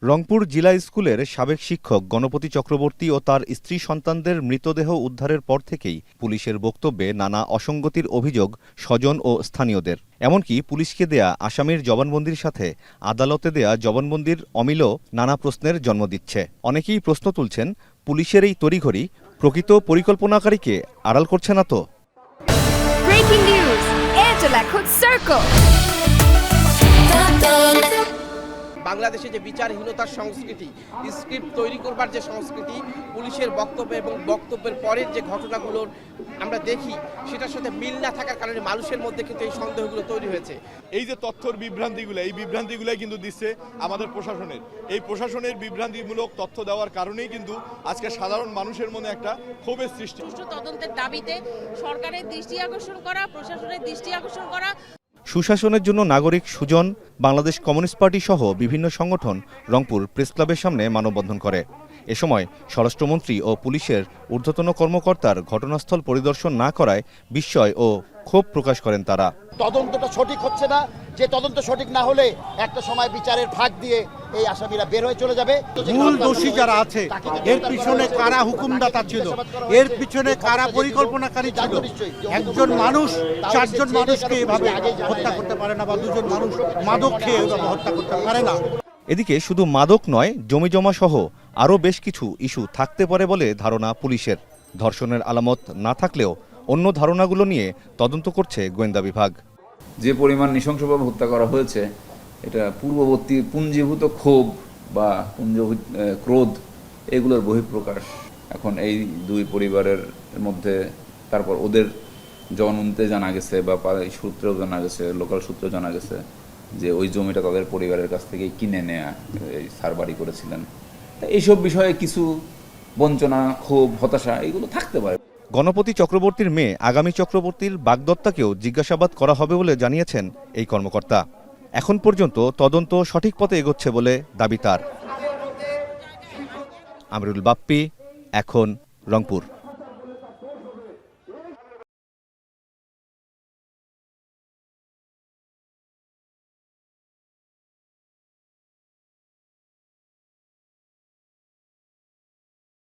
রংপুর জিলা স্কুলের সাবেক শিক্ষক গণপতি চক্রবর্তী ও তার স্ত্রী সন্তানদের মৃতদেহ উদ্ধারের পর থেকেই পুলিশের বক্তব্যে নানা অসঙ্গতির অভিযোগ স্বজন ও স্থানীয়দের। এমনকি পুলিশকে দেয়া আসামির জবানবন্দির সাথে আদালতে দেয়া জবানবন্দির অমিলও নানা প্রশ্নের জন্ম দিচ্ছে। অনেকেই প্রশ্ন তুলছেন, পুলিশের এই তড়িঘড়ি প্রকৃত পরিকল্পনাকারীকে আড়াল করছে না তো? ব্রেকিং নিউজ, এয়ারটেল এখন সার্কেল। বাংলাদেশে যে বিচারহীনতার সংস্কৃতি, স্ক্রিপ্ট তৈরি করবার যে সংস্কৃতি, পুলিশের বক্তব্য এবং বক্তব্যের পরের যে ঘটনাগুলোর আমরা দেখি সেটার সাথে মিল না থাকার কারণে মানুষের মধ্যে কিন্তু এই সন্দেহগুলো তৈরি হয়েছে। এই যে তথ্যর বিভ্রান্তিগুলো, এই বিভ্রান্তিগুলাই কিন্তু দিচ্ছে আমাদের প্রশাসনের। এই প্রশাসনের বিভ্রান্তিমূলক তথ্য দেওয়ার কারণেই কিন্তু আজকে সাধারণ মানুষের মনে একটা ক্ষোভের সৃষ্টি। সুষ্ঠু তদন্তের দাবিতে সরকারের দৃষ্টি আকর্ষণ করা, প্রশাসনের দৃষ্টি আকর্ষণ করা। সুশাসনের জন্য নাগরিক সুজন, বাংলাদেশ কমিউনিস্ট পার্টি সহ বিভিন্ন সংগঠন রংপুর প্রেসক্লাবের সামনে মানববন্ধন করে। এ সময় স্বরাষ্ট্রমন্ত্রী ও পুলিশের ঊর্ধ্বতন কর্মকর্তার ঘটনাস্থল পরিদর্শন না করায় বিস্ময় ও ক্ষোভ প্রকাশ করেন তারা। তদন্তটা সঠিক হচ্ছে না, যে তদন্ত সঠিক না হলে একটা সময় বিচারের ফাঁক দিয়ে এই আসামিরা বের হয়ে চলে যাবে। মূল দোষী যারা আছে, এর পিছনে কারা হুকুমদাতা ছিল, এর পিছনে কারা পরিকল্পনাকারী ছিল। একজন মানুষ চারজন মানুষকে এভাবে হত্যা করতে পারে না, বা দুজন মানুষ মাদক খেয়ে এভাবে হত্যা করতে পারে না। এদিকে শুধু মাদক নয়, জমিজমা সহ আরও বেশ কিছু ইস্যু থাকতে পারে বলে ধারণা পুলিশের। ধর্ষণের আলামত না থাকলেও অন্য ধারণাগুলো নিয়ে তদন্ত করছে গোয়েন্দা বিভাগ। যে পরিমাণ নৃশংসভাবে হত্যা করা হয়েছে, এটা পূর্ববর্তী পুঞ্জীভূত ক্ষোভ বা ক্রোধ, এগুলোর বহিঃপ্রকাশ। এখন এই দুই পরিবারের মধ্যে তারপর ওদের জবানবন্দিতে জানা গেছে বা সূত্রেও জানা গেছে, লোকাল সূত্রেও জানা গেছে যে ওই জমিটা তাদের পরিবারের কাছ থেকে কিনে নেয়া, সারবাড়ি করেছিলেন। এইসব বিষয়ে কিছু বঞ্চনা, ক্ষোভ, হতাশা এগুলো থাকতে পারে। গণপতি চক্রবর্তীর মেয়ে আগামী চক্রবর্তীর বাগদত্তাকেও জিজ্ঞাসাবাদ করা হবে বলে জানিয়েছেন এই কর্মকর্তা। এখন পর্যন্ত তদন্ত সঠিক পথে এগোচ্ছে বলে দাবি তার। আমিরুল বাপ্পি, এখন রংপুর।